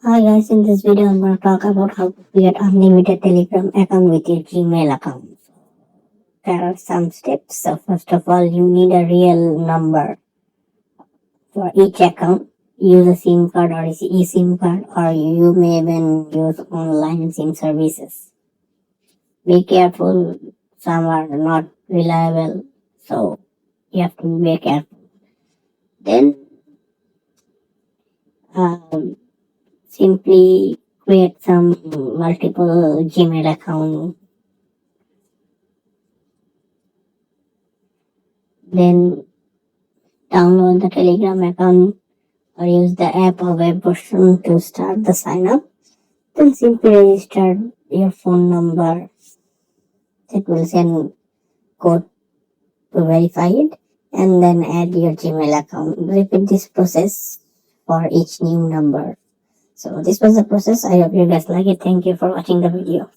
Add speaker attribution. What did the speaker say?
Speaker 1: Hi guys, in this video I'm going to talk about how to create unlimited Telegram account with your Gmail account. There are some steps. So first of all, you need a real number for each account. Use a SIM card or eSIM card, or you may even use online SIM services. Be careful, some are not reliable, so you have to be careful. Then simply create some multiple Gmail account. Then download the Telegram account or use the app or web version to start the sign up. Then simply register your phone number. It will send code to verify it, and then add your Gmail account. Repeat this process for each new number. So this was the process. I hope you guys like it. Thank you for watching the video.